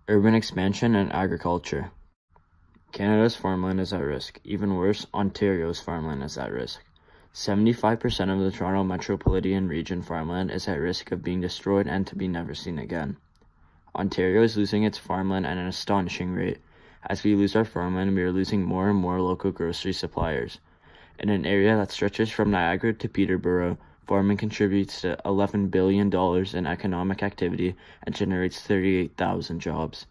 Urban expansion and agriculture. Canada's farmland is at risk. Even worse, Ontario's farmland is at risk. 75% of the Toronto metropolitan region farmland is at risk of being destroyed and to be never seen again. Ontario is losing its farmland at an astonishing rate. As we lose our farmland, we are losing more and more local grocery suppliers. In an area that stretches from Niagara to Peterborough, farming contributes to $11 billion in economic activity and generates 38,000 jobs.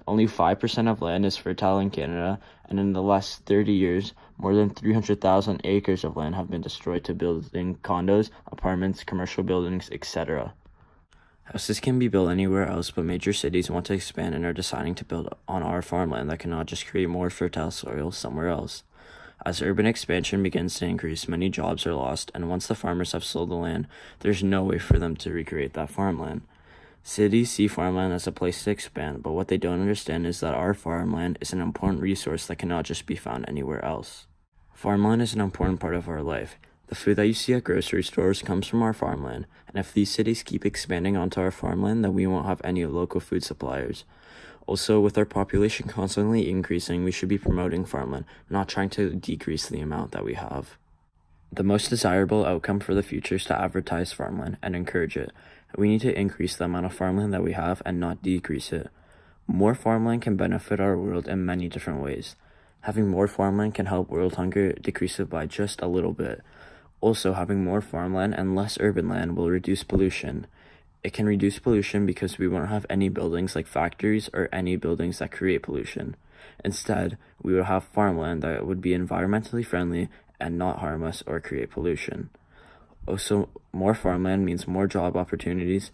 Only 5% of land is fertile in Canada, and in the last 30 years, more than 300,000 acres of land have been destroyed to build in condos, apartments, commercial buildings, etc. Houses can be built anywhere else, but major cities want to expand and are deciding to build on our farmland that cannot just create more fertile soil somewhere else. As urban expansion begins to increase, many jobs are lost, and once the farmers have sold the land, there's no way for them to recreate that farmland. Cities see farmland as a place to expand, but what they don't understand is that our farmland is an important resource that cannot just be found anywhere else. Farmland is an important part of our life. The food that you see at grocery stores comes from our farmland, and if these cities keep expanding onto our farmland, then we won't have any local food suppliers. Also, with our population constantly increasing, we should be promoting farmland, not trying to decrease the amount that we have. The most desirable outcome for the future is to advertise farmland and encourage it. We need to increase the amount of farmland that we have and not decrease it. More farmland can benefit our world in many different ways. Having more farmland can help world hunger decrease it by just a little bit. Also, having more farmland and less urban land will reduce pollution. It can reduce pollution because we won't have any buildings like factories or any buildings that create pollution. Instead, we will have farmland that would be environmentally friendly and not harm us or create pollution. Also, more farmland means more job opportunities,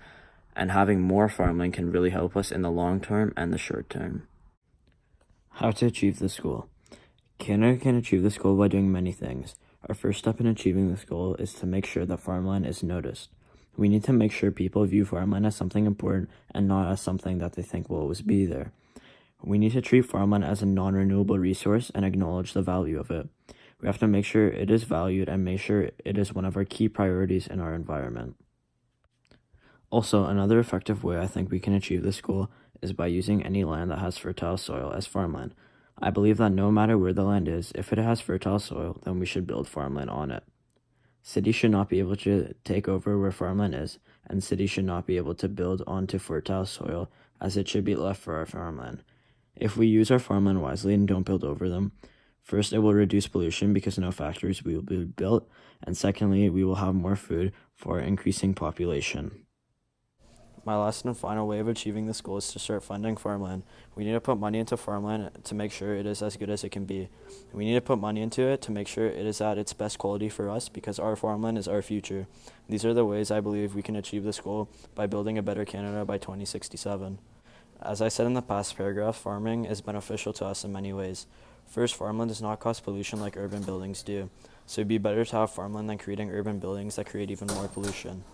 and having more farmland can really help us in the long term and the short term. How to achieve this goal. Canada can achieve this goal by doing many things. Our first step in achieving this goal is to make sure that farmland is noticed. We need to make sure people view farmland as something important and not as something that they think will always be there. We need to treat farmland as a non-renewable resource and acknowledge the value of it. We have to make sure it is valued and make sure it is one of our key priorities in our environment. Also, another effective way I think we can achieve this goal is by using any land that has fertile soil as farmland. I believe that no matter where the land is, if it has fertile soil, then we should build farmland on it. Cities should not be able to take over where farmland is, and cities should not be able to build onto fertile soil, as it should be left for our farmland. If we use our farmland wisely and don't build over them, first, it will reduce pollution because no factories will be built, and secondly, we will have more food for our increasing population. My last and final way of achieving this goal is to start funding farmland. We need to put money into farmland to make sure it is as good as it can be. We need to put money into it to make sure it is at its best quality for us because our farmland is our future. These are the ways I believe we can achieve this goal by building a better Canada by 2067. As I said in the past paragraph, farming is beneficial to us in many ways. First, farmland does not cause pollution like urban buildings do, so it'd be better to have farmland than creating urban buildings that create even more pollution.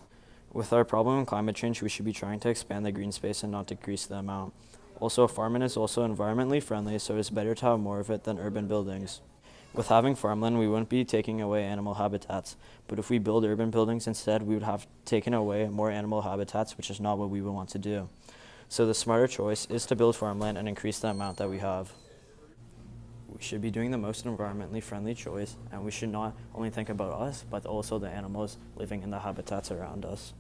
With our problem in climate change, we should be trying to expand the green space and not decrease the amount. Also, farming is also environmentally friendly, so it's better to have more of it than urban buildings. With having farmland, we wouldn't be taking away animal habitats, but if we build urban buildings instead, we would have taken away more animal habitats, which is not what we would want to do. So the smarter choice is to build farmland and increase the amount that we have. We should be doing the most environmentally friendly choice, and we should not only think about us, but also the animals living in the habitats around us.